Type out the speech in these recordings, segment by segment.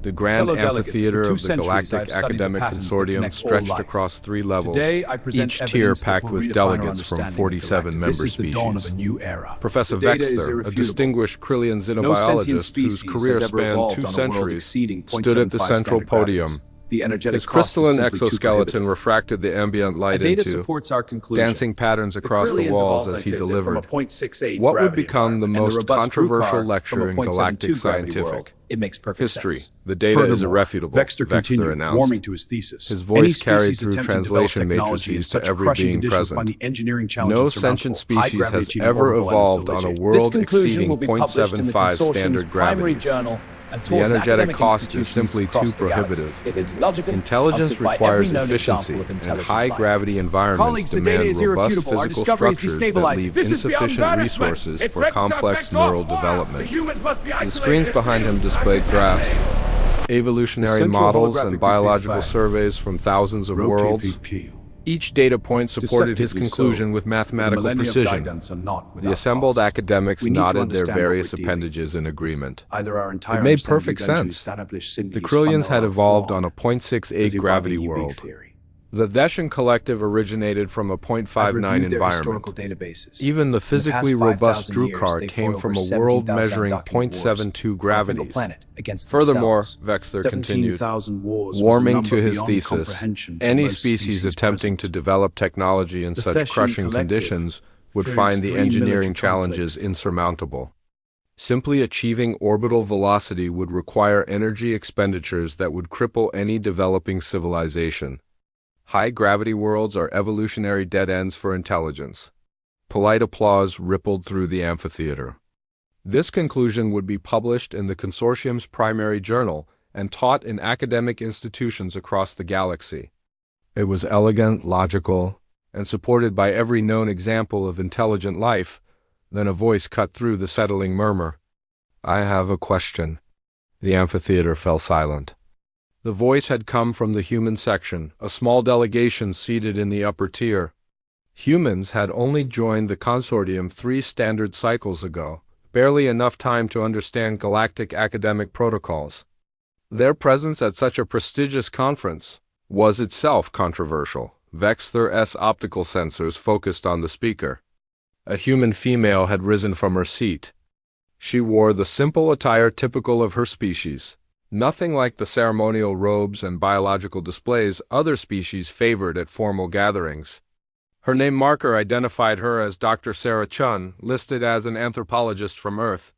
The grand Fellow delegates, amphitheater for 2 of the centuries Galactic I've studied the Academic patterns that Consortium connect all stretched life. across 3 levels, Today, I present each tier evidence that packed will with redefine our delegates from understanding of 47 galactic. member This is the dawn of a species. new era. Professor The data is Vexler, a irrefutable. distinguished Krillian No sentient xenobiologist species whose career has ever spanned evolved 2 on a world centuries, exceeding stood at the 0.75 central standard podium. gravities. The energetic His cost is crystalline simply too exoskeleton prohibitive. refracted the ambient light Data into supports our conclusion. dancing patterns across the Krillians walls evolved as he from a delivered 0.68 what would gravity become the environment, and most robust crew car controversial from lecture a in 0.72 galactic gravity scientific world. It makes perfect history. sense. The data is Furthermore, irrefutable, Vexter continued, announced. warming to his thesis. His Any voice carried species through attempting to develop translation technology in matrices to such every crushing being conditions find present. the engineering challenge No insurmountable. sentient species High gravity has achieving ever orbital evolved on a isolation. world This conclusion exceeding will be published in the 0.75 consortium's standard primary gravities. journal and The taught in energetic academic cost is institutions simply across too the galaxy. prohibitive. It is logical, Intelligence answered by requires every known efficiency, example of and intelligent high-gravity life. environments Colleagues, the data demand is robust irrefutable. Our physical discovery is structures that destabilizing. leave This is beyond insufficient embarrassment. resources It for breaks our complex back neural off. development. The humans must be The isolated screens in behind him fields. displayed graphs, evolutionary central models, holographic and biological display. surveys from thousands of worlds. Each data point supported his Deceptively conclusion so, with for the mathematical millennia of precision. guidance are not The without assembled cost. academics We need to nodded their understand what various we're dealing with. appendages in agreement. Either our entire It made understanding perfect is going to sense. establish simply The is Krillians had fundamental evolved flaw, on a 0.68 evolving gravity unique world. theory. The Veshan collective originated from a I've 0.59 reviewed their environment. historical databases. Even the In the past physically robust 5,000 years, Drukar they came fought from over a world 17,000 measuring undocumented wars 0.72 on a single gravities. planet against Furthermore, themselves. Vexler continued, 17,000 wars was a warming number to his beyond thesis, comprehension for any most species attempting present. to develop technology in The such Veshan crushing collective conditions would experienced find the 3 engineering military challenges conflicts. insurmountable. Simply achieving orbital velocity would require energy expenditures that would cripple any developing civilization. High-gravity worlds are evolutionary dead ends for intelligence. Polite applause rippled through the amphitheater. This conclusion would be published in the consortium's primary journal and taught in academic institutions across the galaxy. It was elegant, logical, and supported by every known example of intelligent life. Then a voice cut through the settling murmur. "I have a question." The amphitheater fell silent. The voice had come from the human section, a small delegation seated in the upper tier. Humans had only joined the consortium 3 standard cycles ago, barely enough time to understand galactic academic protocols. Their presence at such a prestigious conference was itself controversial. Vexler's optical sensors focused on the speaker. A human female had risen from her seat. She wore the simple attire typical of her species. Nothing like the ceremonial robes and biological displays other species favored at formal gatherings. Her name marker identified her as Dr. Sarah Chun, listed as an anthropologist from Earth.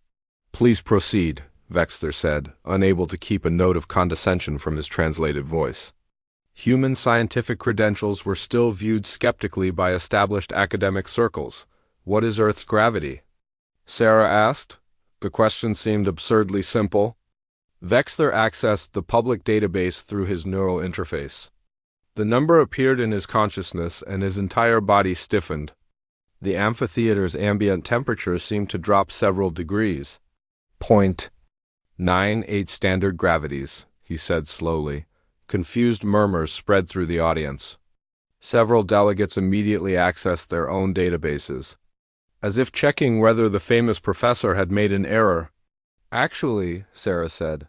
"Please proceed," Vexler said, unable to keep a note of condescension from his translated voice. Human scientific credentials were still viewed skeptically by established academic circles. "What is Earth's gravity?" Sarah asked. The question seemed absurdly simple. Vexler accessed the public database through his neural interface. The number appeared in his consciousness, and his entire body stiffened. The amphitheater's ambient temperature seemed to drop several degrees. 0.98 standard gravities, he said slowly. Confused murmurs spread through the audience. Several delegates immediately accessed their own databases, as if checking whether the famous professor had made an error. "Actually," Sarah said,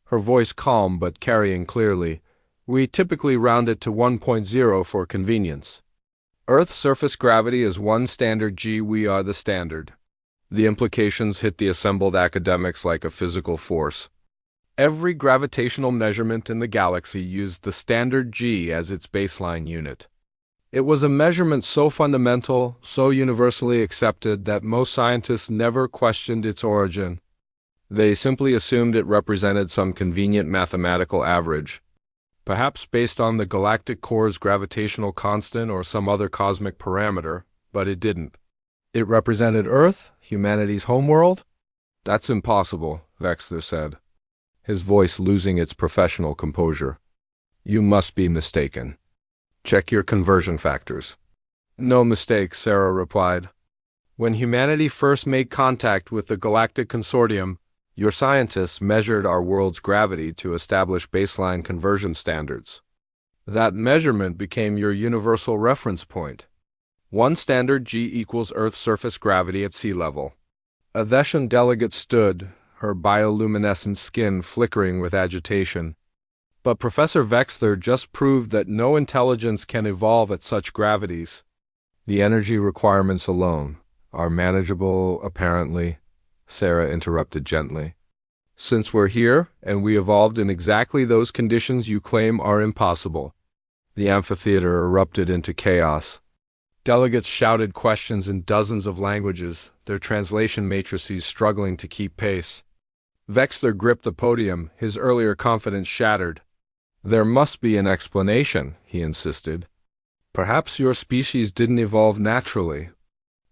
her voice calm but carrying clearly, "we typically round it to 1.0 for convenience. Earth's surface gravity is 1 standard g. We are the standard." The implications hit the assembled academics like a physical force. Every gravitational measurement in the galaxy used the standard g as its baseline unit. It was a measurement so fundamental, so universally accepted, that most scientists never questioned its origin. They simply assumed it represented some convenient mathematical average, perhaps based on the galactic core's gravitational constant or some other cosmic parameter, but it didn't. It represented Earth, humanity's homeworld? "That's impossible," Vexler said, his voice losing its professional composure. "You must be mistaken. Check your conversion factors." "No mistake," Sarah replied. "When humanity first made contact with the Galactic Consortium, your scientists measured our world's gravity to establish baseline conversion standards. That measurement became your universal reference point. 1 standard g equals Earth's surface gravity at sea level." A Veshan delegate stood, her bioluminescent skin flickering with agitation. But Professor Wexler just proved that no intelligence can evolve at such gravities. The energy requirements alone are manageable, apparently, Sarah interrupted gently. Since we're here, and we evolved in exactly those conditions you claim are impossible. The amphitheater erupted into chaos. Delegates shouted questions in dozens of languages, their translation matrices struggling to keep pace. Wexler gripped the podium, his earlier confidence shattered. There must be an explanation, he insisted. Perhaps your species didn't evolve naturally.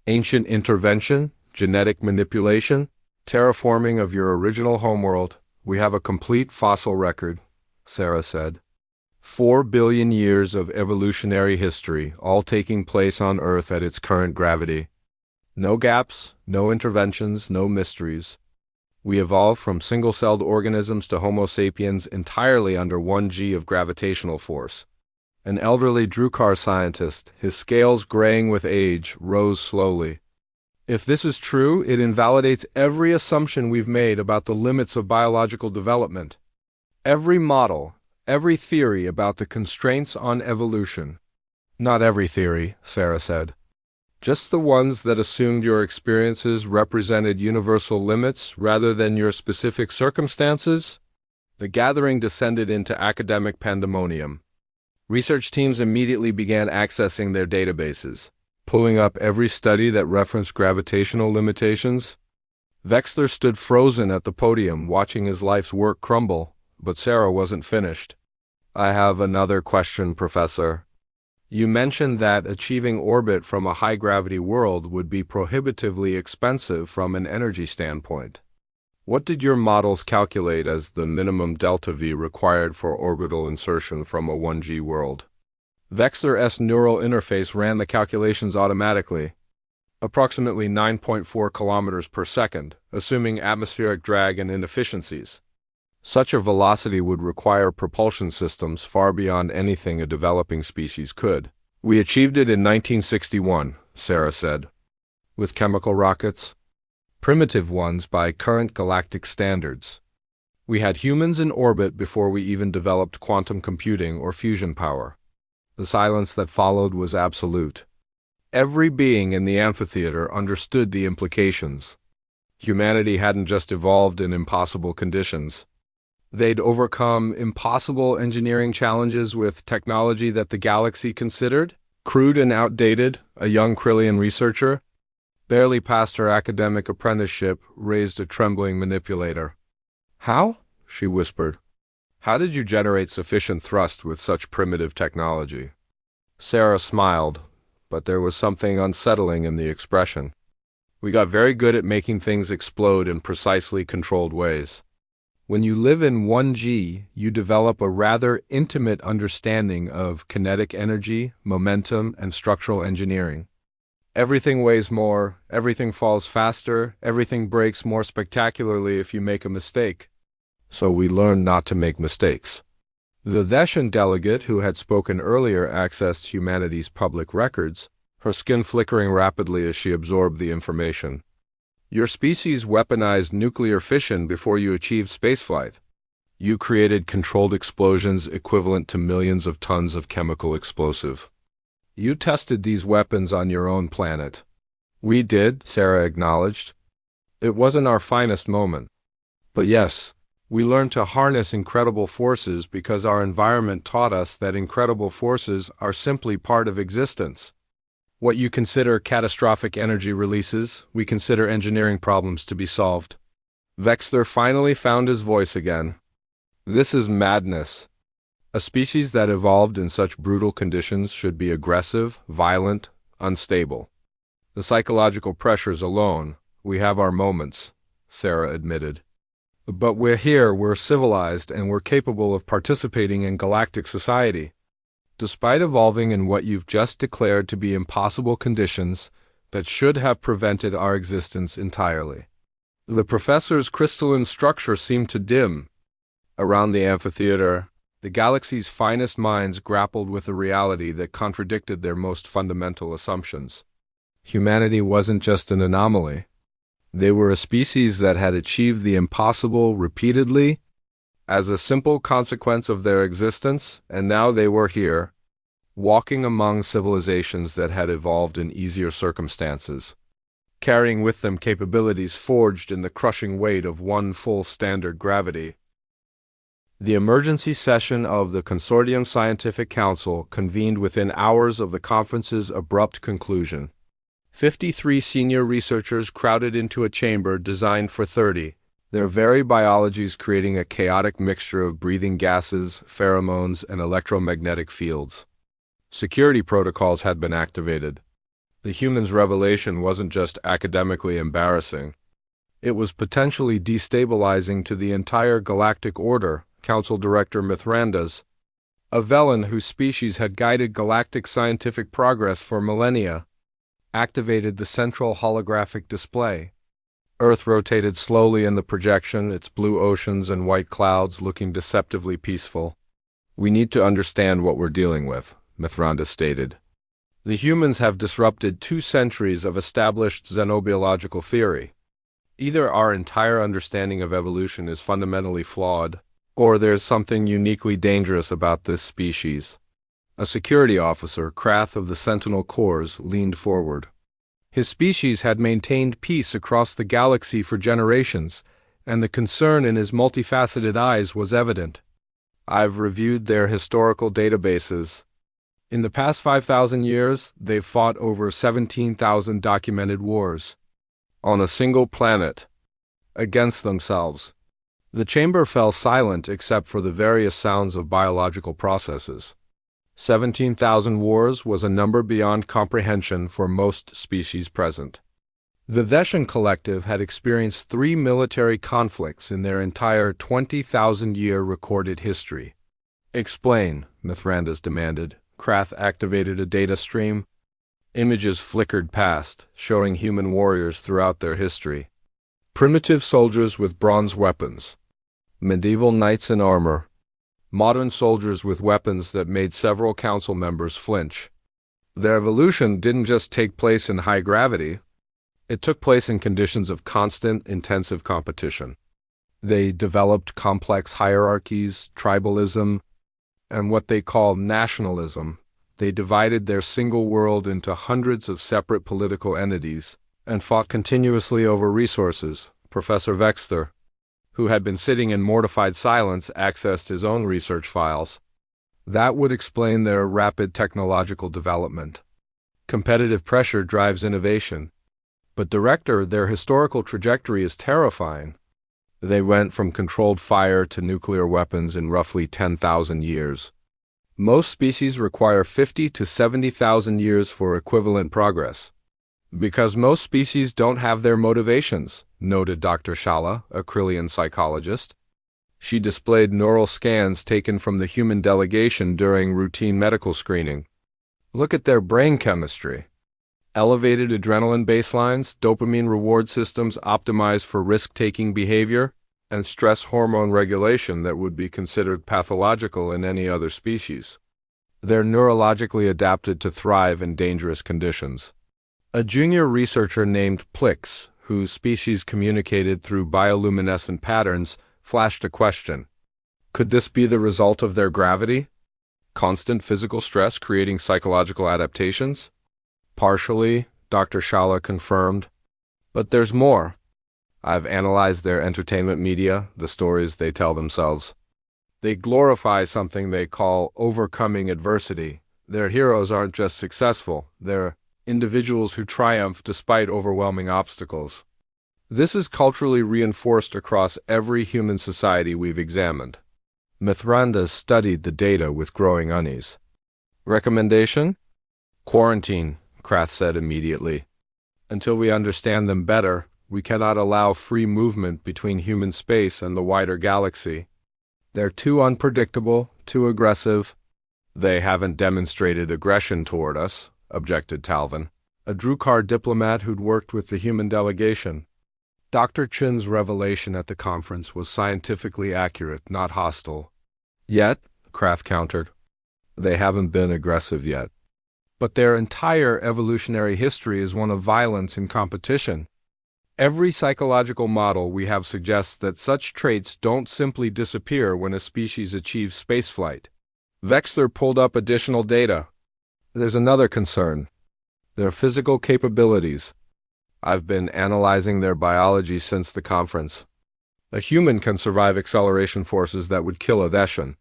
Ancient intervention, genetic manipulation, terraforming of your original homeworld. We have a complete fossil record, Sarah said. 4 billion years of evolutionary history, all taking place on Earth at its current gravity. No gaps, no interventions, no mysteries. We evolved from single-celled organisms to Homo sapiens entirely under 1G of gravitational force. An elderly Drukar scientist, his scales graying with age, rose slowly. If this is true, it invalidates every assumption we've made about the limits of biological development. Every model, every theory about the constraints on evolution. Not every theory, Sarah said. Just the ones that assumed your experiences represented universal limits rather than your specific circumstances? The gathering descended into academic pandemonium. Research teams immediately began accessing their databases, pulling up every study that referenced gravitational limitations. Wexler stood frozen at the podium, watching his life's work crumble, but Sarah wasn't finished. I have another question, Professor. You mentioned that achieving orbit from a high-gravity world would be prohibitively expensive from an energy standpoint. What did your models calculate as the minimum delta-V required for orbital insertion from a 1G world? Wexler's neural interface ran the calculations automatically. Approximately 9.4 kilometers per second, assuming atmospheric drag and inefficiencies. Such a velocity would require propulsion systems far beyond anything a developing species could. We achieved it in 1961, Sarah said. With chemical rockets? Primitive ones by current galactic standards. We had humans in orbit before we even developed quantum computing or fusion power. The silence that followed was absolute. Every being in the amphitheater understood the implications. Humanity hadn't just evolved in impossible conditions. They'd overcome impossible engineering challenges with technology that the galaxy considered crude and outdated. A young Krillian researcher, barely past her academic apprenticeship, raised a trembling manipulator. How? She whispered. How did you generate sufficient thrust with such primitive technology? Sarah smiled, but there was something unsettling in the expression. We got very good at making things explode in precisely controlled ways. When you live in 1G, you develop a rather intimate understanding of kinetic energy, momentum, and structural engineering. Everything weighs more, everything falls faster, everything breaks more spectacularly if you make a mistake. So we learned not to make mistakes. The Theshan delegate who had spoken earlier accessed humanity's public records, her skin flickering rapidly as she absorbed the information. Your species weaponized nuclear fission before you achieved spaceflight. You created controlled explosions equivalent to millions of tons of chemical explosive. You tested these weapons on your own planet. We did, Sarah acknowledged. It wasn't our finest moment. But yes, we learned to harness incredible forces because our environment taught us that incredible forces are simply part of existence. What you consider catastrophic energy releases, we consider engineering problems to be solved. Wexler finally found his voice again. This is madness. A species that evolved in such brutal conditions should be aggressive, violent, unstable. The psychological pressures alone, we have our moments, Sarah admitted. But we're here, we're civilized, and we're capable of participating in galactic society. Despite evolving in what you've just declared to be impossible conditions that should have prevented our existence entirely. The professor's crystalline structure seemed to dim. Around the amphitheater, the galaxy's finest minds grappled with a reality that contradicted their most fundamental assumptions. Humanity wasn't just an anomaly. They were a species that had achieved the impossible repeatedly as a simple consequence of their existence, and now they were here, walking among civilizations that had evolved in easier circumstances, carrying with them capabilities forged in the crushing weight of one full standard gravity. The emergency session of the Consortium Scientific Council convened within hours of the conference's abrupt conclusion. 53 senior researchers crowded into a chamber designed for 30, their very biologies creating a chaotic mixture of breathing gases, pheromones, and electromagnetic fields. Security protocols had been activated. The humans' revelation wasn't just academically embarrassing. It was potentially destabilizing to the entire galactic order, Council Director Mithrandas, a Velen whose species had guided galactic scientific progress for millennia, activated the central holographic display. Earth rotated slowly in the projection, its blue oceans and white clouds looking deceptively peaceful. "We need to understand what we're dealing with," Mithrandas stated. "The humans have disrupted 2 centuries of established xenobiological theory. Either our entire understanding of evolution is fundamentally flawed, or there's something uniquely dangerous about this species." A security officer, Krath of the Sentinel Corps, leaned forward. His species had maintained peace across the galaxy for generations, and the concern in his multifaceted eyes was evident. "I've reviewed their historical databases. In the past 5,000 years, they've fought over 17,000 documented wars. On a single planet. Against themselves." The chamber fell silent except for the various sounds of biological processes. 17,000 wars was a number beyond comprehension for most species present. The Theshan Collective had experienced 3 military conflicts in their entire 20,000-year recorded history. "Explain," Mithrandas demanded. Krath activated a data stream. Images flickered past, showing human warriors throughout their history. Primitive soldiers with bronze weapons. Medieval knights in armor. Modern soldiers with weapons that made several council members flinch. Their evolution didn't just take place in high gravity. It took place in conditions of constant, intensive competition. They developed complex hierarchies, tribalism, and what they call nationalism. They divided their single world into hundreds of separate political entities and fought continuously over resources. Professor Vexter, who had been sitting in mortified silence, accessed his own research files. That would explain their rapid technological development. Competitive pressure drives innovation. But Director, their historical trajectory is terrifying. They went from controlled fire to nuclear weapons in roughly 10,000 years. Most species require 50 to 70,000 years for equivalent progress. Because most species don't have their motivations, noted Dr. Shala, a Krillian psychologist. She displayed neural scans taken from the human delegation during routine medical screening. Look at their brain chemistry. Elevated adrenaline baselines, dopamine reward systems optimized for risk-taking behavior, and stress hormone regulation that would be considered pathological in any other species. They're neurologically adapted to thrive in dangerous conditions. A junior researcher named Plix, whose species communicated through bioluminescent patterns, flashed a question. Could this be the result of their gravity? Constant physical stress creating psychological adaptations? Partially, Dr. Shala confirmed. But there's more. I've analyzed their entertainment media, the stories they tell themselves. They glorify something they call overcoming adversity. Their heroes aren't just successful, they're individuals who triumph despite overwhelming obstacles. This is culturally reinforced across every human society we've examined. Mithrandas studied the data with growing unease. Recommendation? Quarantine, Krath said immediately. Until we understand them better, we cannot allow free movement between human space and the wider galaxy. They're too unpredictable, too aggressive. They haven't demonstrated aggression toward us, objected Talvin, a Drukar diplomat who'd worked with the human delegation. Dr. Chin's revelation at the conference was scientifically accurate, not hostile. Yet, Krath countered, they haven't been aggressive yet. But their entire evolutionary history is one of violence and competition. Every psychological model we have suggests that such traits don't simply disappear when a species achieves spaceflight. Wexler pulled up additional data. There's another concern: their physical capabilities. I've been analyzing their biology since the conference. A human can survive acceleration forces that would kill a Thetian.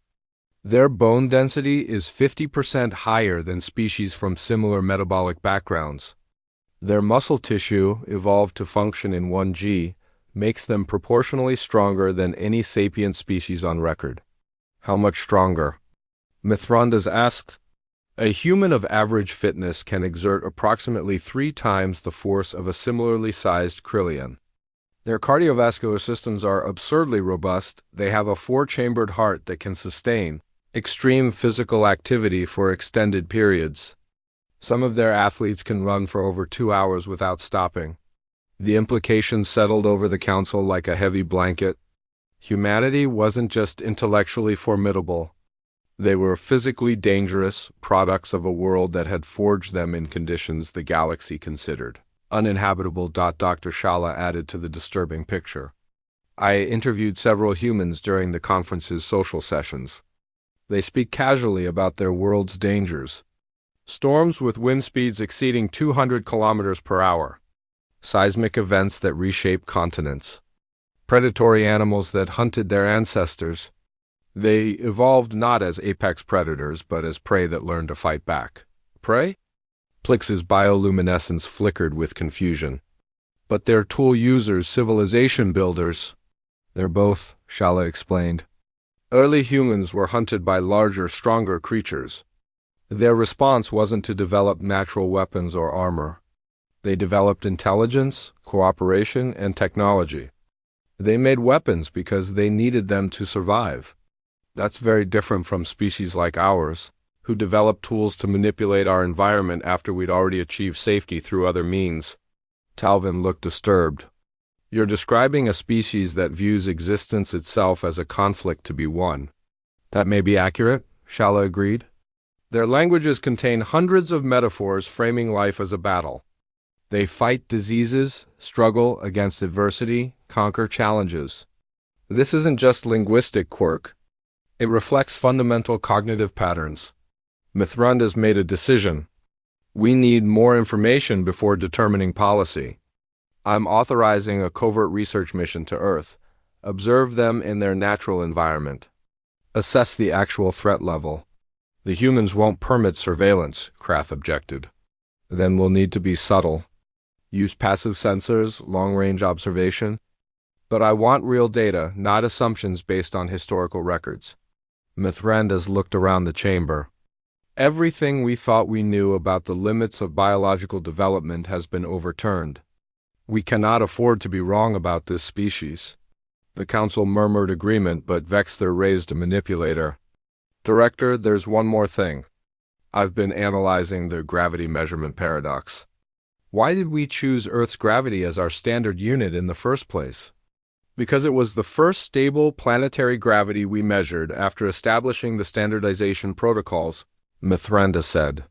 Their bone density is 50% higher than species from similar metabolic backgrounds. Their muscle tissue, evolved to function in 1G, makes them proportionally stronger than any sapient species on record. How much stronger? Mithrandas asked. A human of average fitness can exert approximately 3 times the force of a similarly sized Kryllian. Their cardiovascular systems are absurdly robust. They have a 4-chambered heart that can sustain extreme physical activity for extended periods. Some of their athletes can run for over 2 hours without stopping. The implications settled over the council like a heavy blanket. Humanity wasn't just intellectually formidable. They were physically dangerous, products of a world that had forged them in conditions the galaxy considered uninhabitable. Dr. Shala added to the disturbing picture. I interviewed several humans during the conference's social sessions. They speak casually about their world's dangers. Storms with wind speeds exceeding 200 kilometers per hour. Seismic events that reshape continents. Predatory animals that hunted their ancestors. They evolved not as apex predators, but as prey that learned to fight back. Prey? Plix's bioluminescence flickered with confusion. But they're tool users, civilization builders. They're both, Shala explained. Early humans were hunted by larger, stronger creatures. Their response wasn't to develop natural weapons or armor. They developed intelligence, cooperation, and technology. They made weapons because they needed them to survive. That's very different from species like ours, who developed tools to manipulate our environment after we'd already achieved safety through other means. Talvin looked disturbed. You're describing a species that views existence itself as a conflict to be won. That may be accurate, Shala agreed. Their languages contain hundreds of metaphors framing life as a battle. They fight diseases, struggle against adversity, conquer challenges. This isn't just linguistic quirk. It reflects fundamental cognitive patterns. Mithrandas made a decision. We need more information before determining policy. I'm authorizing a covert research mission to Earth. Observe them in their natural environment. Assess the actual threat level. The humans won't permit surveillance, Krath objected. Then we'll need to be subtle. Use passive sensors, long-range observation. But I want real data, not assumptions based on historical records. Mithrandas looked around the chamber. Everything we thought we knew about the limits of biological development has been overturned. We cannot afford to be wrong about this species. The council murmured agreement, but Wexler raised a manipulator. Director, there's one more thing. I've been analyzing the gravity measurement paradox. Why did we choose Earth's gravity as our standard unit in the first place? Because it was the first stable planetary gravity we measured after establishing the standardization protocols, Mithranda said.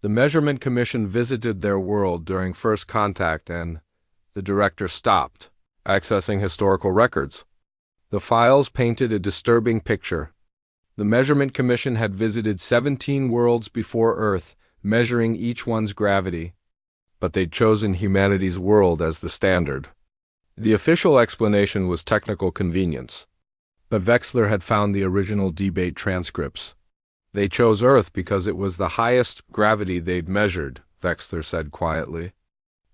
The Measurement Commission visited their world during first contact and the director stopped, accessing historical records. The files painted a disturbing picture. The Measurement Commission had visited 17 worlds before Earth, measuring each one's gravity, but they'd chosen humanity's world as the standard. The official explanation was technical convenience, but Wexler had found the original debate transcripts. They chose Earth because it was the highest gravity they'd measured, Wexler said quietly.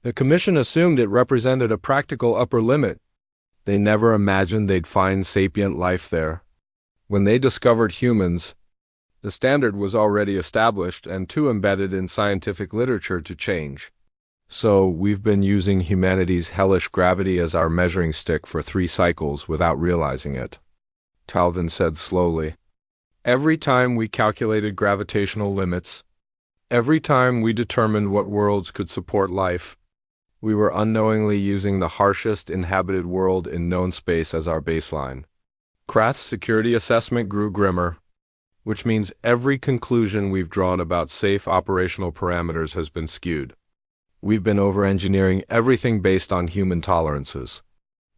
The commission assumed it represented a practical upper limit. They never imagined they'd find sapient life there. When they discovered humans, the standard was already established and too embedded in scientific literature to change. So we've been using humanity's hellish gravity as our measuring stick for 3 cycles without realizing it. Talvin said slowly. Every time we calculated gravitational limits, every time we determined what worlds could support life, we were unknowingly using the harshest inhabited world in known space as our baseline. Krath's security assessment grew grimmer, which means every conclusion we've drawn about safe operational parameters has been skewed. We've been over-engineering everything based on human tolerances.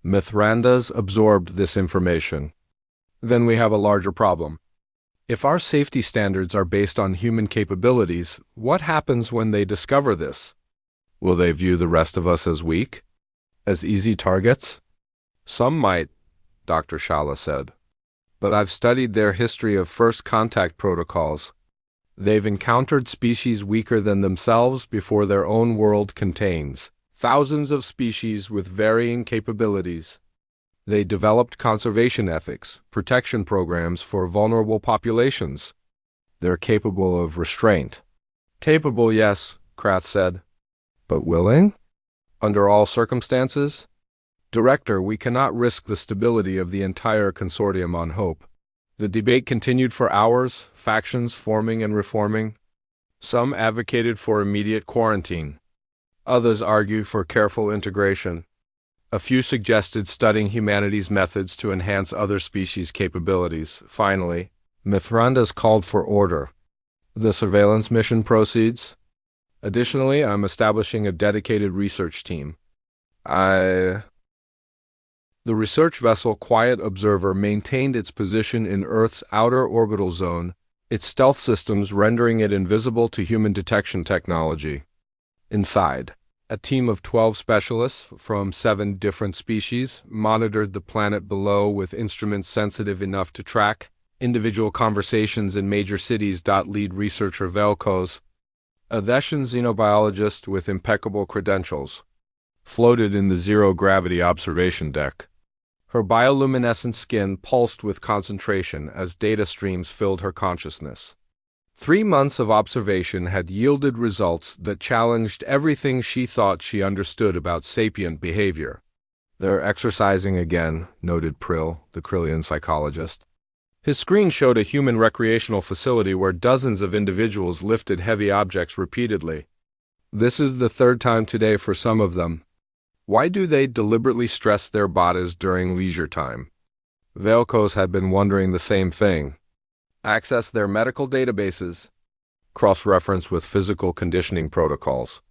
Mithranda's absorbed this information. Then we have a larger problem. If our safety standards are based on human capabilities, what happens when they discover this? Will they view the rest of us as weak? As easy targets? Some might, Dr. Shala said. But I've studied their history of first contact protocols. They've encountered species weaker than themselves before their own world contains thousands of species with varying capabilities. They developed conservation ethics, protection programs for vulnerable populations. They're capable of restraint. Capable, yes, Krath said. But willing? Under all circumstances? Director, we cannot risk the stability of the entire consortium on hope. The debate continued for hours, factions forming and reforming. Some advocated for immediate quarantine. Others argued for careful integration. A few suggested studying humanity's methods to enhance other species' capabilities. Finally, Mithranda's called for order. The surveillance mission proceeds. Additionally, I'm establishing a dedicated research team. The research vessel Quiet Observer maintained its position in Earth's outer orbital zone, its stealth systems rendering it invisible to human detection technology. Inside, a team of 12 specialists from 7 different species monitored the planet below with instruments sensitive enough to track individual conversations in major cities. Lead researcher Velkos, a Thesian xenobiologist with impeccable credentials, floated in the zero-gravity observation deck. Her bioluminescent skin pulsed with concentration as data streams filled her consciousness. 3 months of observation had yielded results that challenged everything she thought she understood about sapient behavior. They're exercising again, noted Prill, the Krillian psychologist. His screen showed a human recreational facility where dozens of individuals lifted heavy objects repeatedly. This is the 3rd time today for some of them. Why do they deliberately stress their bodies during leisure time? Velkos had been wondering the same thing. Access their medical databases. Cross-reference with physical conditioning protocols.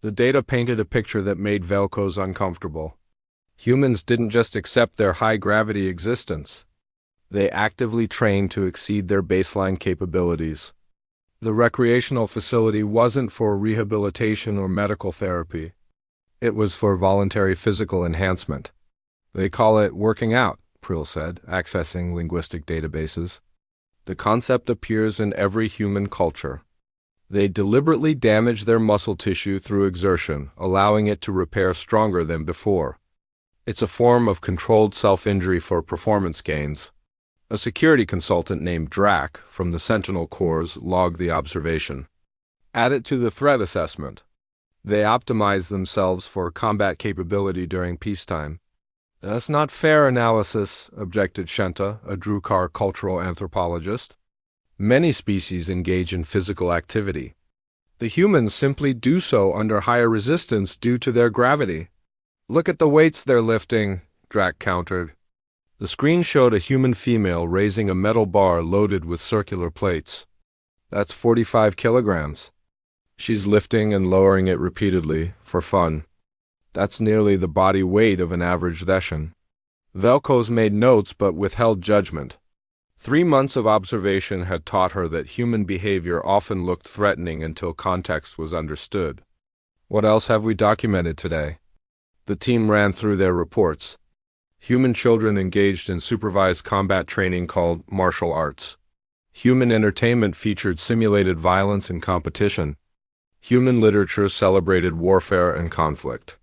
The data painted a picture that made Velkos uncomfortable. Humans didn't just accept their high-gravity existence. They actively trained to exceed their baseline capabilities. The recreational facility wasn't for rehabilitation or medical therapy. It was for voluntary physical enhancement. They call it working out, Prill said, accessing linguistic databases. The concept appears in every human culture. They deliberately damage their muscle tissue through exertion, allowing it to repair stronger than before. It's a form of controlled self-injury for performance gains. A security consultant named Drac from the Sentinel Corps logged the observation. Add it to the threat assessment. They optimize themselves for combat capability during peacetime. That's not fair analysis, objected Shenta, a Drukar cultural anthropologist. Many species engage in physical activity. The humans simply do so under higher resistance due to their gravity. Look at the weights they're lifting, Drac countered. The screen showed a human female raising a metal bar loaded with circular plates. That's 45 kilograms. She's lifting and lowering it repeatedly, for fun. That's nearly the body weight of an average Thesian. Velkos made notes but withheld judgment. 3 months of observation had taught her that human behavior often looked threatening until context was understood. What else have we documented today? The team ran through their reports. Human children engaged in supervised combat training called martial arts. Human entertainment featured simulated violence and competition. Human literature celebrated warfare and conflict.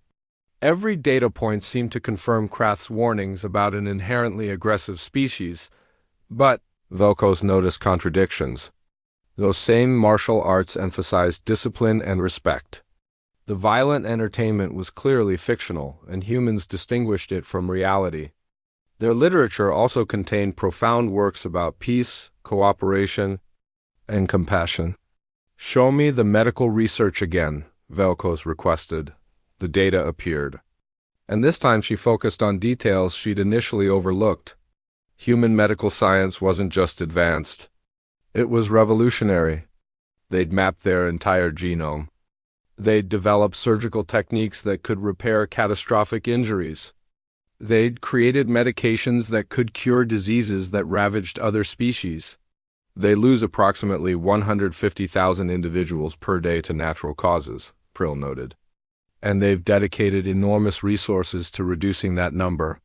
Every data point seemed to confirm Krath's warnings about an inherently aggressive species, but Velkos noticed contradictions. Those same martial arts emphasized discipline and respect. The violent entertainment was clearly fictional, and humans distinguished it from reality. Their literature also contained profound works about peace, cooperation, and compassion. Show me the medical research again, Velkos requested. The data appeared. And this time she focused on details she'd initially overlooked. Human medical science wasn't just advanced. It was revolutionary. They'd mapped their entire genome. They'd developed surgical techniques that could repair catastrophic injuries. They'd created medications that could cure diseases that ravaged other species. They lose approximately 150,000 individuals per day to natural causes, Prill noted. And they've dedicated enormous resources to reducing that number.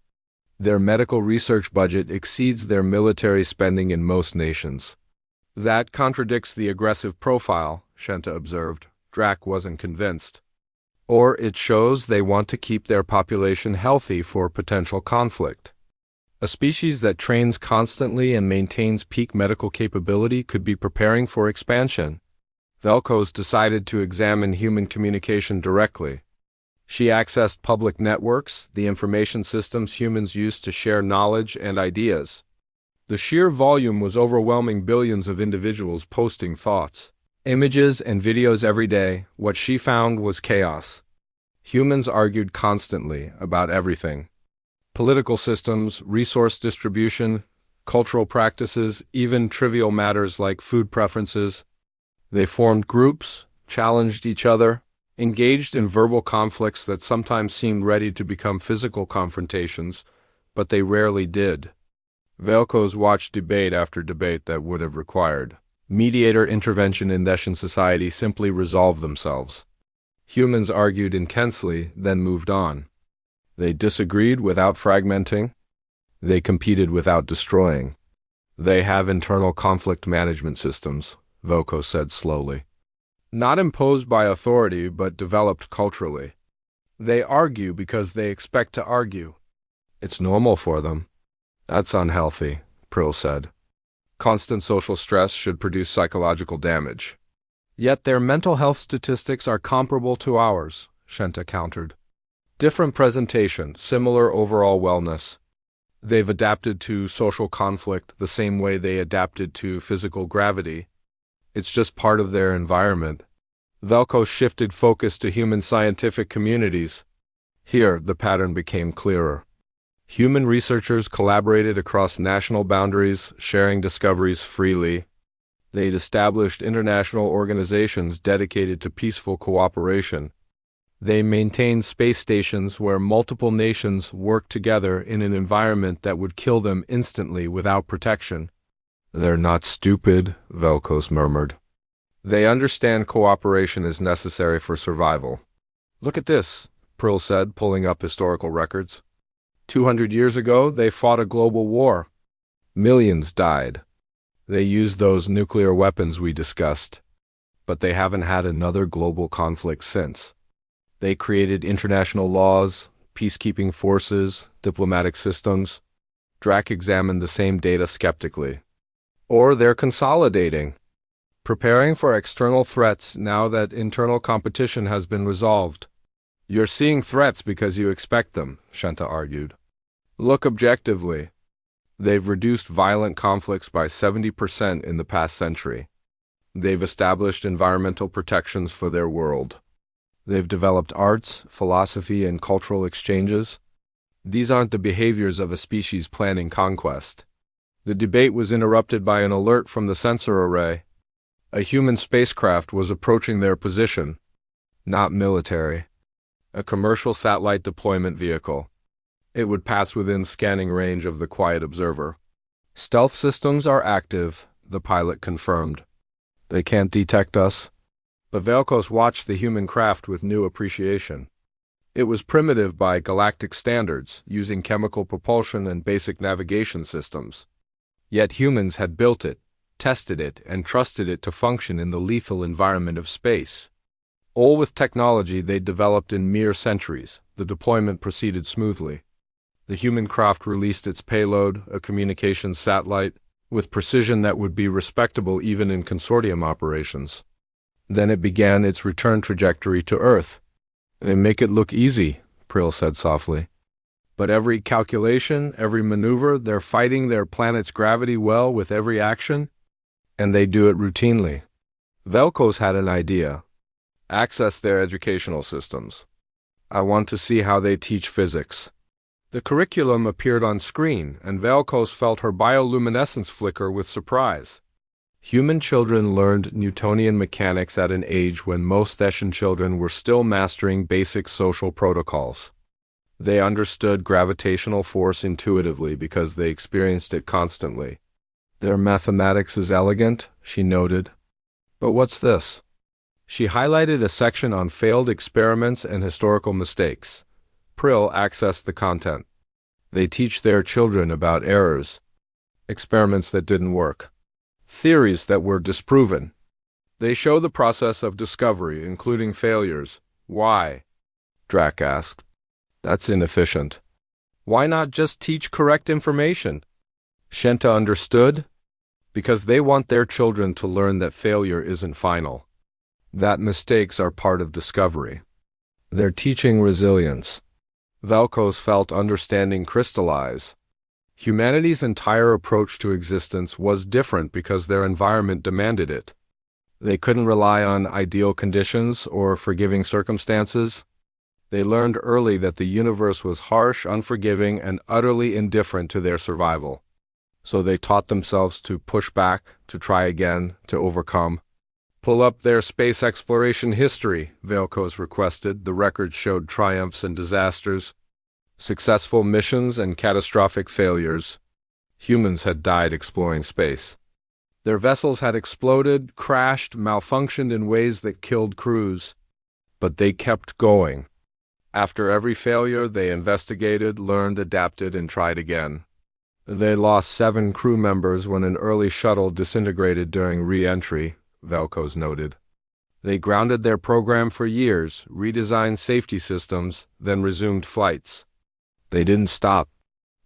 Their medical research budget exceeds their military spending in most nations. That contradicts the aggressive profile, Shenta observed. Drac wasn't convinced. Or it shows they want to keep their population healthy for potential conflict. A species that trains constantly and maintains peak medical capability could be preparing for expansion. Vel'Koz decided to examine human communication directly. She accessed public networks, the information systems humans use to share knowledge and ideas. The sheer volume was overwhelming, billions of individuals posting thoughts, images, and videos every day. What she found was chaos. Humans argued constantly about everything. Political systems, resource distribution, cultural practices, even trivial matters like food preferences. They formed groups, challenged each other, engaged in verbal conflicts that sometimes seemed ready to become physical confrontations, but they rarely did. Vel'Koz watched debate after debate that would have required mediator intervention in Theshan society simply resolve themselves. Humans argued intensely, then moved on. They disagreed without fragmenting. They competed without destroying. They have internal conflict management systems, Vel'Koz said slowly. Not imposed by authority, but developed culturally. They argue because they expect to argue. It's normal for them. That's unhealthy, Prill said. Constant social stress should produce psychological damage. Yet their mental health statistics are comparable to ours, Shenta countered. Different presentation, similar overall wellness. They've adapted to social conflict the same way they adapted to physical gravity. It's just part of their environment. Vel'Koz shifted focus to human scientific communities. Here, the pattern became clearer. Human researchers collaborated across national boundaries, sharing discoveries freely. They'd established international organizations dedicated to peaceful cooperation. They maintained space stations where multiple nations worked together in an environment that would kill them instantly without protection. They're not stupid, Vel'Koz murmured. They understand cooperation is necessary for survival. Look at this, Prill said, pulling up historical records. 200 years ago, they fought a global war. Millions died. They used those nuclear weapons we discussed. But they haven't had another global conflict since. They created international laws, peacekeeping forces, diplomatic systems. Drac examined the same data skeptically. Or they're consolidating, preparing for external threats now that internal competition has been resolved. You're seeing threats because you expect them, Shenta argued. Look objectively. They've reduced violent conflicts by 70% in the past century. They've established environmental protections for their world. They've developed arts, philosophy, and cultural exchanges. These aren't the behaviors of a species planning conquest. The debate was interrupted by an alert from the sensor array. A human spacecraft was approaching their position. Not military. A commercial satellite deployment vehicle. It would pass within scanning range of the quiet observer. Stealth systems are active, the pilot confirmed. They can't detect us. But Vel'Koz watched the human craft with new appreciation. It was primitive by galactic standards, using chemical propulsion and basic navigation systems. Yet humans had built it, tested it, and trusted it to function in the lethal environment of space. All with technology they'd developed in mere centuries, the deployment proceeded smoothly. The human craft released its payload, a communications satellite, with precision that would be respectable even in consortium operations. Then it began its return trajectory to Earth. They make it look easy, Prill said softly. But every calculation, every maneuver, they're fighting their planet's gravity well with every action, and they do it routinely. Vel'Koz had an idea. Access their educational systems. I want to see how they teach physics. The curriculum appeared on screen, and Vel'Koz felt her bioluminescence flicker with surprise. Human children learned Newtonian mechanics at an age when most Thetian children were still mastering basic social protocols. They understood gravitational force intuitively because they experienced it constantly. Their mathematics is elegant, she noted. But what's this? She highlighted a section on failed experiments and historical mistakes. Prill accessed the content. They teach their children about errors, experiments that didn't work, theories that were disproven. They show the process of discovery, including failures. Why? Drac asked. That's inefficient. Why not just teach correct information? Shenta understood. Because they want their children to learn that failure isn't final, that mistakes are part of discovery. They're teaching resilience. Velkos felt understanding crystallize. Humanity's entire approach to existence was different because their environment demanded it. They couldn't rely on ideal conditions or forgiving circumstances. They learned early that the universe was harsh, unforgiving, and utterly indifferent to their survival. So they taught themselves to push back, to try again, to overcome. Pull up their space exploration history, Velkos requested. The records showed triumphs and disasters, successful missions and catastrophic failures. Humans had died exploring space. Their vessels had exploded, crashed, malfunctioned in ways that killed crews. But they kept going. After every failure, they investigated, learned, adapted, and tried again. They lost 7 crew members when an early shuttle disintegrated during re-entry, Velkos noted. They grounded their program for years, redesigned safety systems, then resumed flights. They didn't stop.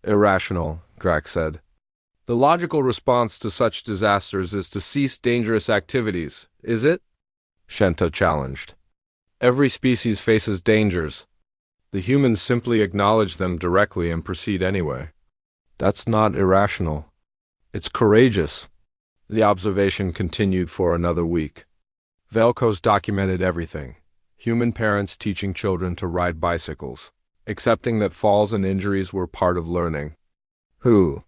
Irrational, Drac said. The logical response to such disasters is to cease dangerous activities, is it? Shenta challenged. Every species faces dangers. The humans simply acknowledge them directly and proceed anyway. That's not irrational. It's courageous. The observation continued for another week. Velkos documented everything. Human parents teaching children to ride bicycles, accepting that falls and injuries were part of learning. Who?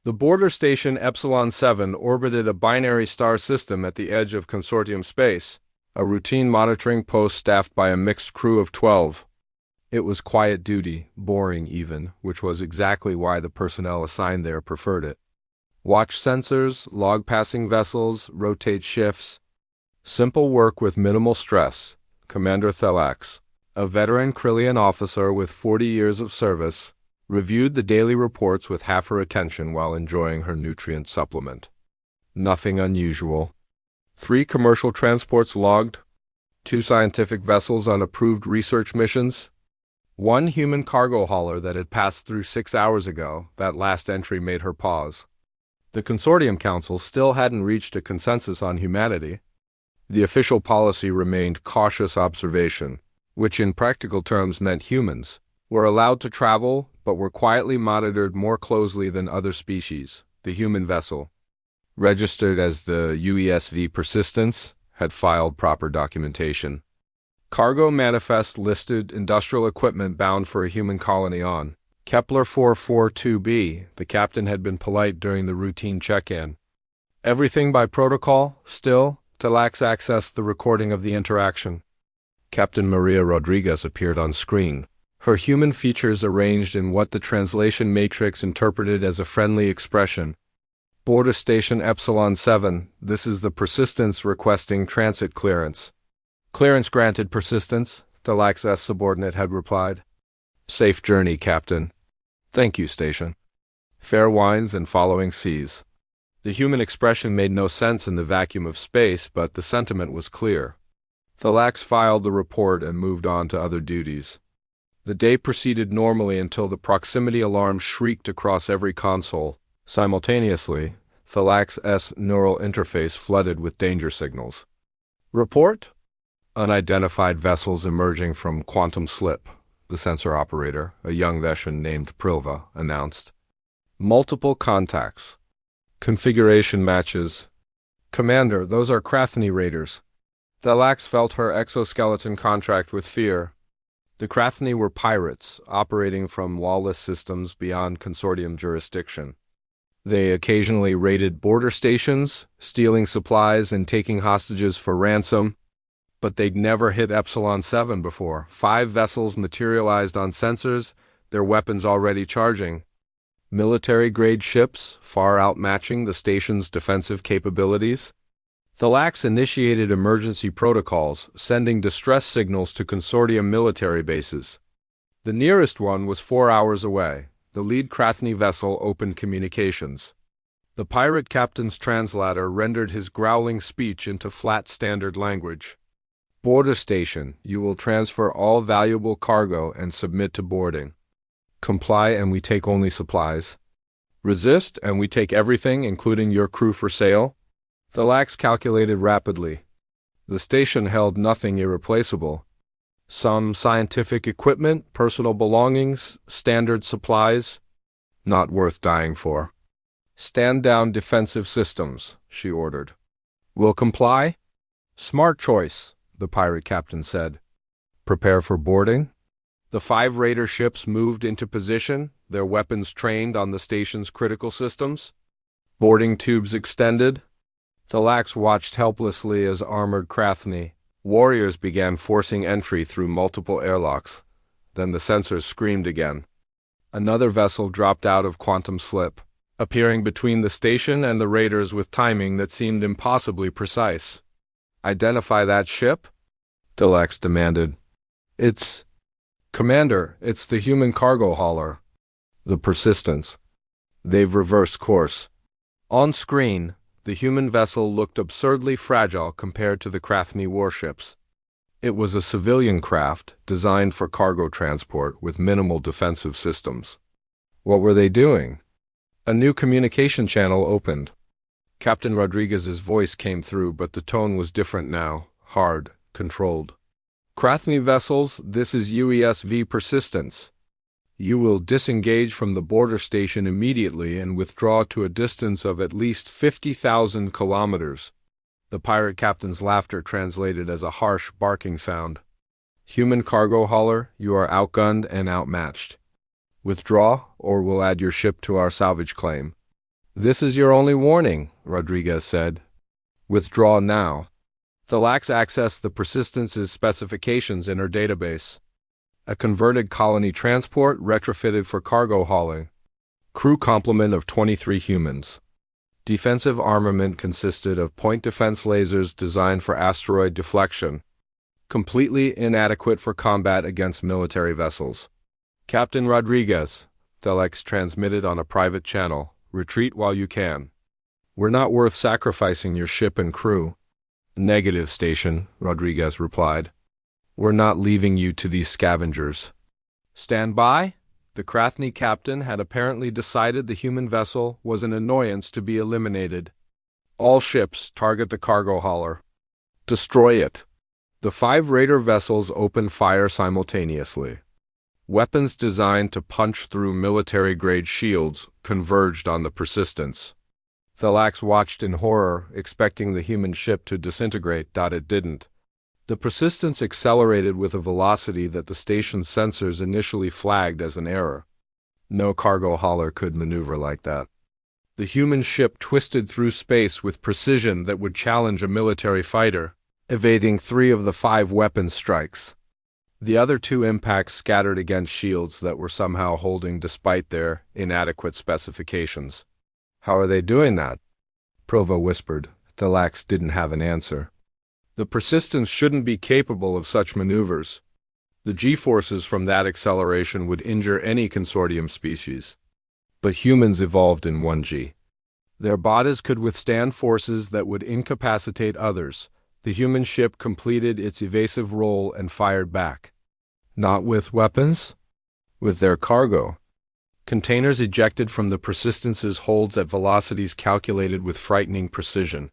The border station Epsilon 7 orbited a binary star system at the edge of consortium space, a routine monitoring post staffed by a mixed crew of 12. It was quiet duty, boring even, which was exactly why the personnel assigned there preferred it. Watch sensors, log passing vessels, rotate shifts. Simple work with minimal stress. Commander Thelax, a veteran Krillian officer with 40 years of service, reviewed the daily reports with half her attention while enjoying her nutrient supplement. Nothing unusual. 3 commercial transports logged, 2 scientific vessels on approved research missions, 1 human cargo hauler that had passed through 6 hours ago. That last entry made her pause. The Consortium Council still hadn't reached a consensus on humanity. The official policy remained cautious observation, which in practical terms meant humans were allowed to travel but were quietly monitored more closely than other species. The human vessel, registered as the UESV Persistence, had filed proper documentation. Cargo manifest listed industrial equipment bound for a human colony on Kepler 442b. The captain had been polite during the routine check-in. Everything by protocol, still. Thelax accessed the recording of the interaction. Captain Maria Rodriguez appeared on screen, her human features arranged in what the translation matrix interpreted as a friendly expression. Border Station Epsilon 7, this is the Persistence requesting transit clearance. Clearance granted, Persistence, Thelax's subordinate had replied. Safe journey, Captain. Thank you, Station. Fair winds and following seas. The human expression made no sense in the vacuum of space, but the sentiment was clear. Thelax filed the report and moved on to other duties. The day proceeded normally until the proximity alarm shrieked across every console. Simultaneously, Thelax's neural interface flooded with danger signals. Report? Unidentified vessels emerging from quantum slip, the sensor operator, a young Thetian named Prilva, announced. Multiple contacts. Configuration matches. Commander, those are Krathny raiders. Thelax felt her exoskeleton contract with fear. The Krathny were pirates, operating from lawless systems beyond consortium jurisdiction. They occasionally raided border stations, stealing supplies and taking hostages for ransom, but they'd never hit Epsilon 7 before. 5 vessels materialized on sensors, their weapons already charging. Military-grade ships, far outmatching the station's defensive capabilities. Thalax initiated emergency protocols, sending distress signals to consortium military bases. The nearest one was 4 hours away. The lead Krathni vessel opened communications. The pirate captain's translator rendered his growling speech into flat standard language. Border station, you will transfer all valuable cargo and submit to boarding. Comply and we take only supplies. Resist and we take everything, including your crew, for sale. Thalax calculated rapidly. The station held nothing irreplaceable. Some scientific equipment, personal belongings, standard supplies, not worth dying for. Stand down defensive systems, she ordered. Will comply? Smart choice, the pirate captain said. Prepare for boarding? The 5 raider ships moved into position, their weapons trained on the station's critical systems. Boarding tubes extended. Thalax watched helplessly as armored Krathni warriors began forcing entry through multiple airlocks. Then the sensors screamed again. Another vessel dropped out of quantum slip, appearing between the station and the raiders with timing that seemed impossibly precise. Identify that ship? Thalax demanded. It's... Commander, it's the human cargo hauler. The Persistence. They've reversed course. On screen, the human vessel looked absurdly fragile compared to the Krathni warships. It was a civilian craft designed for cargo transport with minimal defensive systems. What were they doing? A new communication channel opened. Captain Rodriguez's voice came through, but the tone was different now, hard, controlled. Krathni vessels, this is UESV Persistence. You will disengage from the border station immediately and withdraw to a distance of at least 50,000 kilometers. The pirate captain's laughter translated as a harsh, barking sound. Human cargo hauler, you are outgunned and outmatched. Withdraw, or we'll add your ship to our salvage claim. This is your only warning, Rodriguez said. Withdraw now. Thalax accessed the Persistence's specifications in her database. A converted colony transport retrofitted for cargo hauling. Crew complement of 23 humans. Defensive armament consisted of point defense lasers designed for asteroid deflection. Completely inadequate for combat against military vessels. Captain Rodriguez, Thalax transmitted on a private channel, retreat while you can. We're not worth sacrificing your ship and crew. Negative, Station, Rodriguez replied. We're not leaving you to these scavengers. Stand by? The Krathni captain had apparently decided the human vessel was an annoyance to be eliminated. All ships target the cargo hauler. Destroy it. The 5 raider vessels opened fire simultaneously. Weapons designed to punch through military-grade shields converged on the Persistence. Thalax watched in horror, expecting the human ship to disintegrate. It didn't. The Persistence accelerated with a velocity that the station's sensors initially flagged as an error. No cargo hauler could maneuver like that. The human ship twisted through space with precision that would challenge a military fighter, evading 3 of the 5 weapon strikes. The other 2 impacts scattered against shields that were somehow holding despite their inadequate specifications. How are they doing that? Prova whispered. Thalax didn't have an answer. The Persistence shouldn't be capable of such maneuvers. The G-forces from that acceleration would injure any consortium species. But humans evolved in 1G. Their bodies could withstand forces that would incapacitate others. The human ship completed its evasive role and fired back. Not with weapons? With their cargo. Containers ejected from the Persistence's holds at velocities calculated with frightening precision.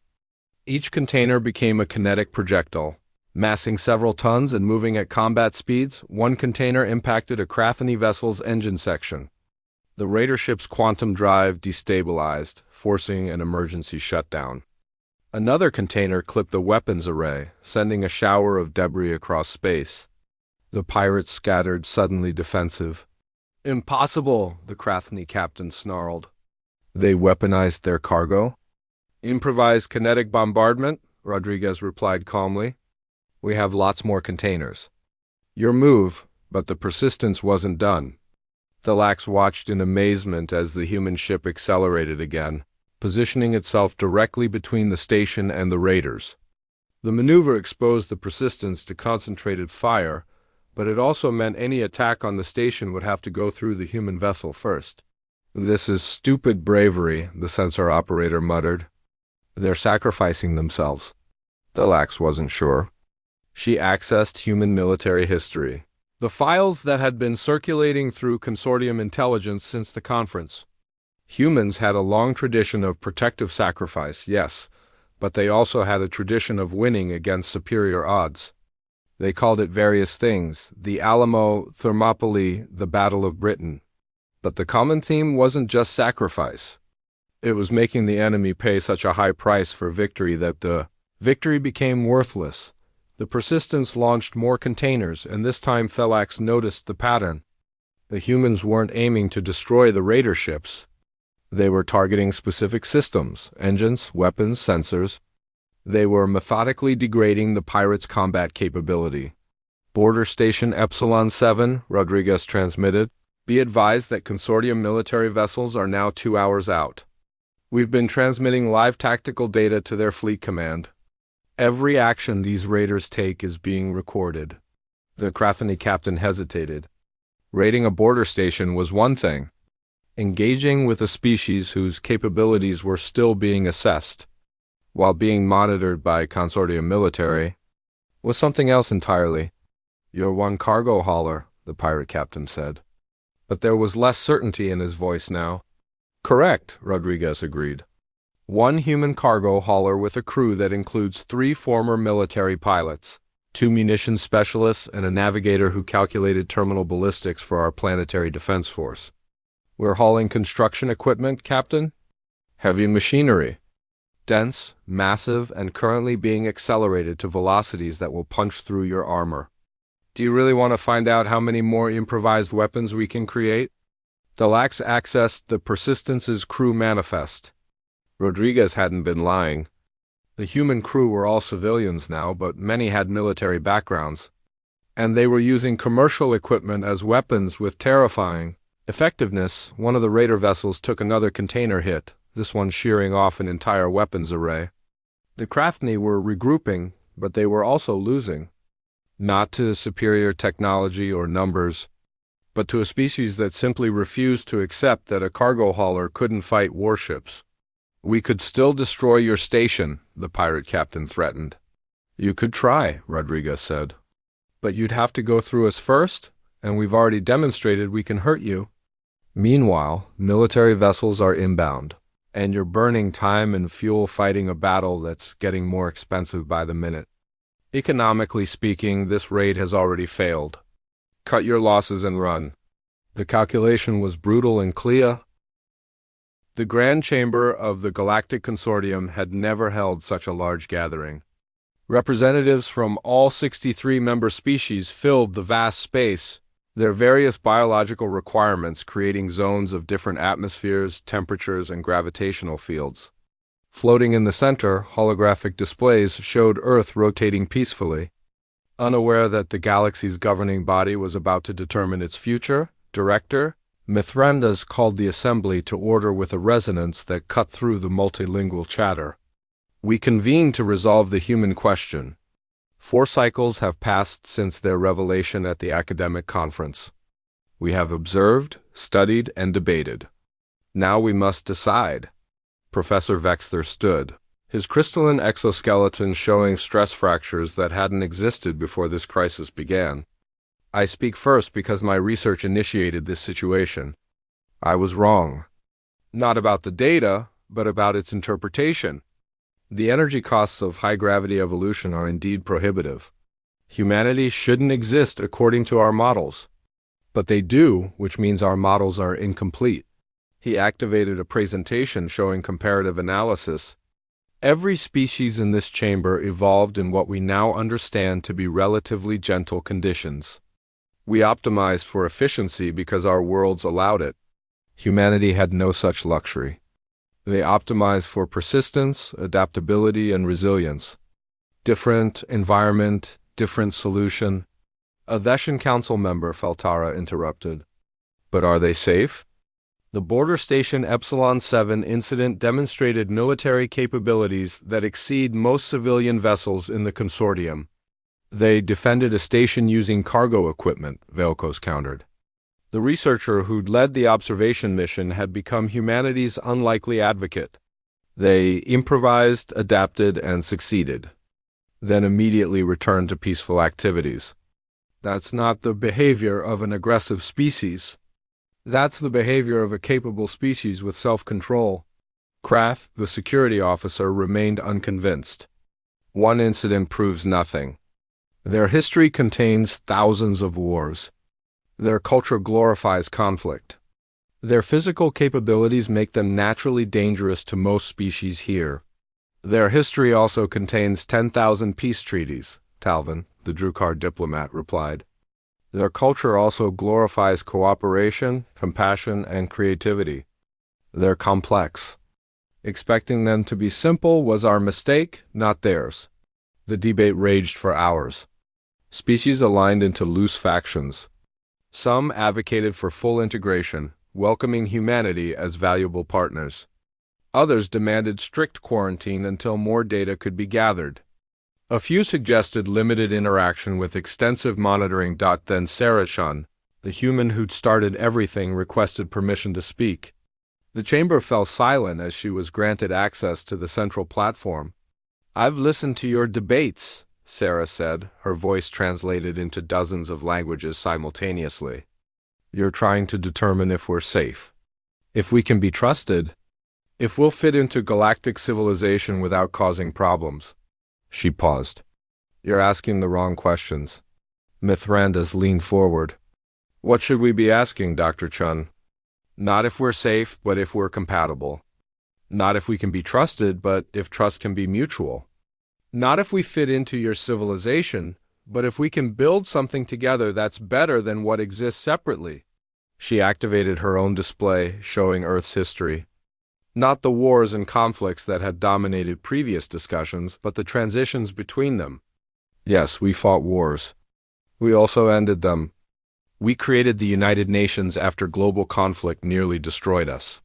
Each container became a kinetic projectile. Massing several tons and moving at combat speeds, one container impacted a Krathni vessel's engine section. The raider ship's quantum drive destabilized, forcing an emergency shutdown. Another container clipped a weapons array, sending a shower of debris across space. The pirates scattered, suddenly defensive. Impossible, the Krathni captain snarled. They weaponized their cargo? Improvised kinetic bombardment, Rodriguez replied calmly. We have lots more containers. Your move, but the persistence wasn't done. Thalax watched in amazement as the human ship accelerated again, positioning itself directly between the station and the raiders. The maneuver exposed the persistence to concentrated fire, but it also meant any attack on the station would have to go through the human vessel first. This is stupid bravery, the sensor operator muttered. They're sacrificing themselves. Thalax wasn't sure. She accessed human military history, the files that had been circulating through consortium intelligence since the conference. Humans had a long tradition of protective sacrifice, yes, but they also had a tradition of winning against superior odds. They called it various things, the Alamo, Thermopylae, the Battle of Britain. But the common theme wasn't just sacrifice. It was making the enemy pay such a high price for victory that the victory became worthless. The persistence launched more containers, and this time Thalax noticed the pattern. The humans weren't aiming to destroy the raider ships. They were targeting specific systems, engines, weapons, sensors. They were methodically degrading the pirates' combat capability. Border Station Epsilon 7, Rodriguez transmitted. Be advised that consortium military vessels are now 2 hours out. We've been transmitting live tactical data to their fleet command. Every action these raiders take is being recorded. The Krathani captain hesitated. Raiding a border station was one thing. Engaging with a species whose capabilities were still being assessed, while being monitored by consortium military, was something else entirely. You're one cargo hauler, the pirate captain said. But there was less certainty in his voice now. Correct, Rodriguez agreed. One human cargo hauler with a crew that includes 3 former military pilots, 2 munitions specialists, and a navigator who calculated terminal ballistics for our planetary defense force. We're hauling construction equipment, Captain? Heavy machinery. Dense, massive, and currently being accelerated to velocities that will punch through your armor. Do you really want to find out how many more improvised weapons we can create? Thalax accessed the Persistence's crew manifest. Rodriguez hadn't been lying. The human crew were all civilians now, but many had military backgrounds. And they were using commercial equipment as weapons with terrifying effectiveness. One of the raider vessels took another container hit, this one shearing off an entire weapons array. The Krathani were regrouping, but they were also losing. Not to superior technology or numbers, but to a species that simply refused to accept that a cargo hauler couldn't fight warships. We could still destroy your station, the pirate captain threatened. You could try, Rodriguez said. But you'd have to go through us first, and we've already demonstrated we can hurt you. Meanwhile, military vessels are inbound, and you're burning time and fuel fighting a battle that's getting more expensive by the minute. Economically speaking, this raid has already failed. Cut your losses and run. The calculation was brutal and clear. The Grand Chamber of the Galactic Consortium had never held such a large gathering. Representatives from all 63 member species filled the vast space, their various biological requirements creating zones of different atmospheres, temperatures, and gravitational fields. Floating in the center, holographic displays showed Earth rotating peacefully. Unaware that the galaxy's governing body was about to determine its future, Director Mithrandas called the assembly to order with a resonance that cut through the multilingual chatter. We convene to resolve the human question. 4 cycles have passed since their revelation at the academic conference. We have observed, studied, and debated. Now we must decide. Professor Vexler stood, his crystalline exoskeleton showing stress fractures that hadn't existed before this crisis began. I speak first because my research initiated this situation. I was wrong. Not about the data, but about its interpretation. The energy costs of high-gravity evolution are indeed prohibitive. Humanity shouldn't exist according to our models. But they do, which means our models are incomplete. He activated a presentation showing comparative analysis. Every species in this chamber evolved in what we now understand to be relatively gentle conditions. We optimized for efficiency because our worlds allowed it. Humanity had no such luxury. They optimize for persistence, adaptability, and resilience. Different environment, different solution. A Theshan council member, Feltara interrupted. But are they safe? The border station Epsilon 7 incident demonstrated military capabilities that exceed most civilian vessels in the consortium. They defended a station using cargo equipment, Velkos countered. The researcher who'd led the observation mission had become humanity's unlikely advocate. They improvised, adapted, and succeeded, then immediately returned to peaceful activities. That's not the behavior of an aggressive species. That's the behavior of a capable species with self-control. Krath, the security officer, remained unconvinced. One incident proves nothing. Their history contains thousands of wars. Their culture glorifies conflict. Their physical capabilities make them naturally dangerous to most species here. Their history also contains 10,000 peace treaties, Talvin, the Drukar diplomat, replied. Their culture also glorifies cooperation, compassion, and creativity. They're complex. Expecting them to be simple was our mistake, not theirs. The debate raged for hours. Species aligned into loose factions. Some advocated for full integration, welcoming humanity as valuable partners. Others demanded strict quarantine until more data could be gathered. A few suggested limited interaction with extensive monitoring. Then Sarachan, the human who'd started everything, requested permission to speak. The chamber fell silent as she was granted access to the central platform. "I've listened to your debates," Sarah said, her voice translated into dozens of languages simultaneously. "You're trying to determine if we're safe, if we can be trusted, if we'll fit into galactic civilization without causing problems." She paused. "You're asking the wrong questions." Mithrandas leaned forward. "What should we be asking, Dr. Chun? Not if we're safe, but if we're compatible. Not if we can be trusted, but if trust can be mutual. Not if we fit into your civilization, but if we can build something together that's better than what exists separately." She activated her own display, showing Earth's history. Not the wars and conflicts that had dominated previous discussions, but the transitions between them. Yes, we fought wars. We also ended them. We created the United Nations after global conflict nearly destroyed us.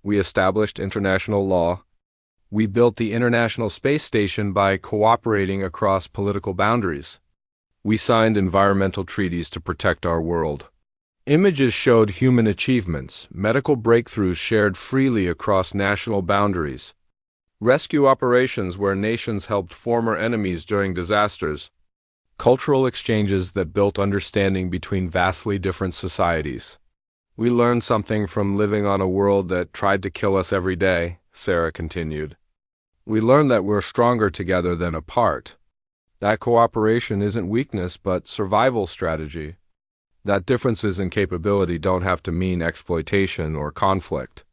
We established international law. We built the International Space Station by cooperating across political boundaries. We signed environmental treaties to protect our world. Images showed human achievements, medical breakthroughs shared freely across national boundaries, rescue operations where nations helped former enemies during disasters, cultural exchanges that built understanding between vastly different societies. We learned something from living on a world that tried to kill us every day, Sarah continued. We learned that we're stronger together than apart. That cooperation isn't weakness, but survival strategy. That differences in capability don't have to mean exploitation or conflict.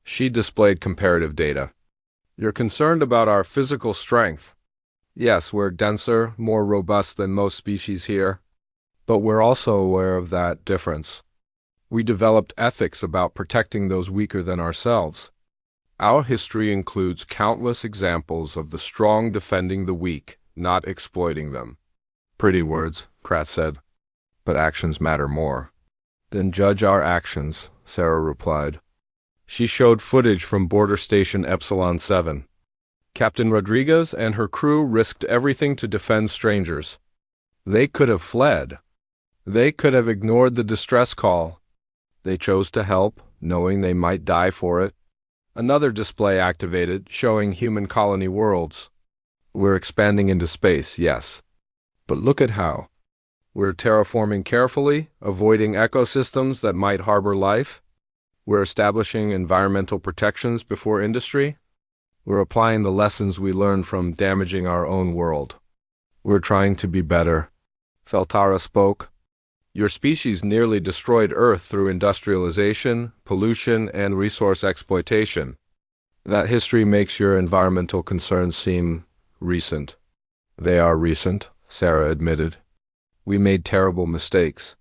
She displayed comparative data. "You're concerned about our physical strength. Yes, we're denser, more robust than most species here. But we're also aware of that difference. We developed ethics about protecting those weaker than ourselves. Our history includes countless examples of the strong defending the weak, not exploiting them." "Pretty words," Krath said. "But actions matter more." "Then judge our actions," Sarah replied. She showed footage from border station Epsilon 7. Captain Rodriguez and her crew risked everything to defend strangers. They could have fled. They could have ignored the distress call. They chose to help, knowing they might die for it. Another display activated, showing human colony worlds. We're expanding into space, yes. But look at how. We're terraforming carefully, avoiding ecosystems that might harbor life. We're establishing environmental protections before industry. We're applying the lessons we learned from damaging our own world. We're trying to be better. Feltara spoke. Your species nearly destroyed Earth through industrialization, pollution, and resource exploitation. That history makes your environmental concerns seem recent. They are recent, Sarah admitted. We made terrible mistakes.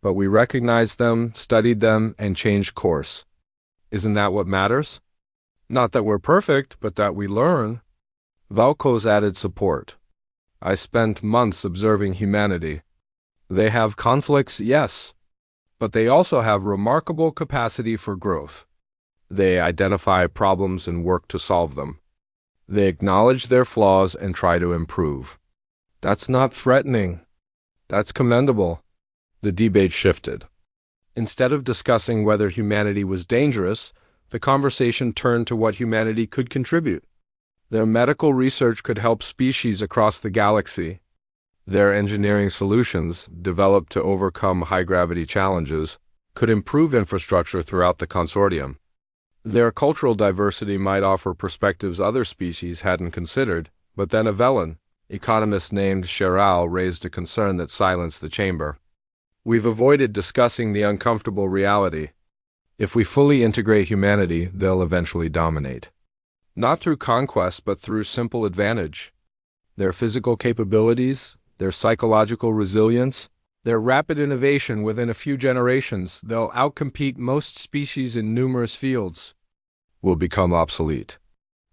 But we recognized them, studied them, and changed course. Isn't that what matters? Not that we're perfect, but that we learn. Valco's added support. I spent months observing humanity. They have conflicts, yes, but they also have remarkable capacity for growth. They identify problems and work to solve them. They acknowledge their flaws and try to improve. That's not threatening. That's commendable. The debate shifted. Instead of discussing whether humanity was dangerous, the conversation turned to what humanity could contribute. Their medical research could help species across the galaxy. Their engineering solutions, developed to overcome high-gravity challenges, could improve infrastructure throughout the consortium. Their cultural diversity might offer perspectives other species hadn't considered, but then a Velen, economist named Cheral, raised a concern that silenced the chamber. We've avoided discussing the uncomfortable reality. If we fully integrate humanity, they'll eventually dominate. Not through conquest, but through simple advantage. Their physical capabilities, their psychological resilience, their rapid innovation within a few generations, they'll outcompete most species in numerous fields. Will become obsolete.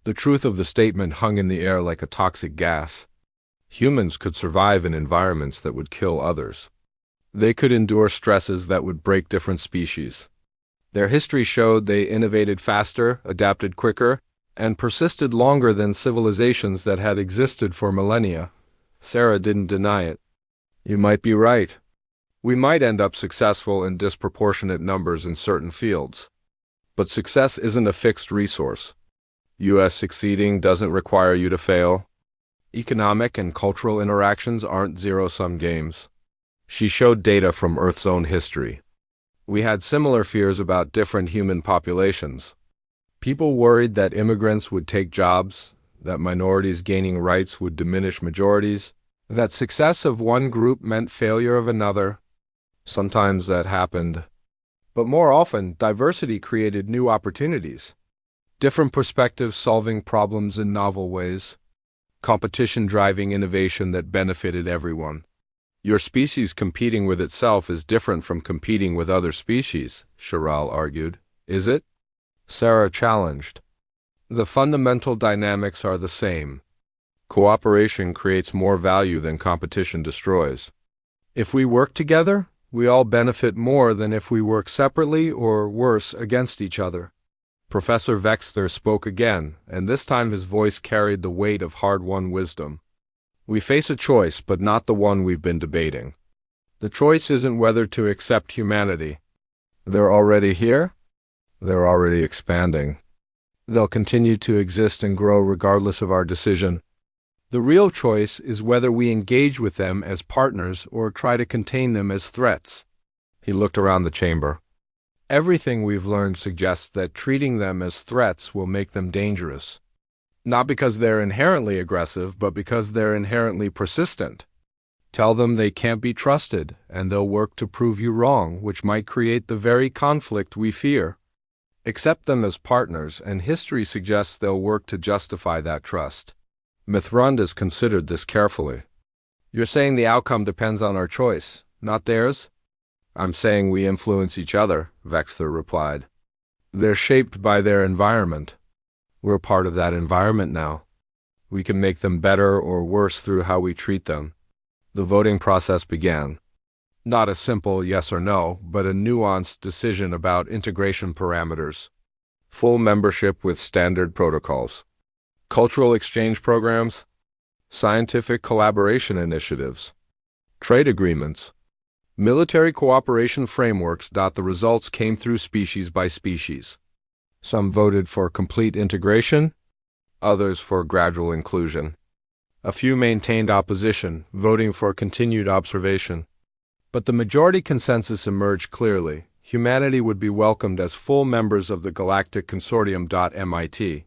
The truth of the statement hung in the air like a toxic gas. Humans could survive in environments that would kill others. They could endure stresses that would break different species. Their history showed they innovated faster, adapted quicker, and persisted longer than civilizations that had existed for millennia. Sarah didn't deny it. You might be right. We might end up successful in disproportionate numbers in certain fields. But success isn't a fixed resource. U.S. succeeding doesn't require you to fail. Economic and cultural interactions aren't zero-sum games. She showed data from Earth's own history. We had similar fears about different human populations. People worried that immigrants would take jobs, that minorities gaining rights would diminish majorities, that success of one group meant failure of another. Sometimes that happened. But more often, diversity created new opportunities. Different perspectives solving problems in novel ways. Competition driving innovation that benefited everyone. Your species competing with itself is different from competing with other species, Cheral argued. Is it? Sarah challenged. The fundamental dynamics are the same. Cooperation creates more value than competition destroys. If we work together, we all benefit more than if we work separately or, worse, against each other. Professor Wexler spoke again, and this time his voice carried the weight of hard-won wisdom. We face a choice, but not the one we've been debating. The choice isn't whether to accept humanity. They're already here. They're already expanding. They'll continue to exist and grow regardless of our decision. The real choice is whether we engage with them as partners or try to contain them as threats. He looked around the chamber. Everything we've learned suggests that treating them as threats will make them dangerous. Not because they're inherently aggressive, but because they're inherently persistent. Tell them they can't be trusted, and they'll work to prove you wrong, which might create the very conflict we fear. Accept them as partners, and history suggests they'll work to justify that trust. Mithrand has considered this carefully. You're saying the outcome depends on our choice, not theirs? I'm saying we influence each other, Wexler replied. They're shaped by their environment. We're part of that environment now. We can make them better or worse through how we treat them. The voting process began. Not a simple yes or no, but a nuanced decision about integration parameters. Full membership with standard protocols. Cultural exchange programs. Scientific collaboration initiatives. Trade agreements. Military cooperation frameworks. The results came through species by species. Some voted for complete integration, others for gradual inclusion. A few maintained opposition, voting for continued observation. But the majority consensus emerged clearly. Humanity would be welcomed as full members of the Galactic Consortium. MIT.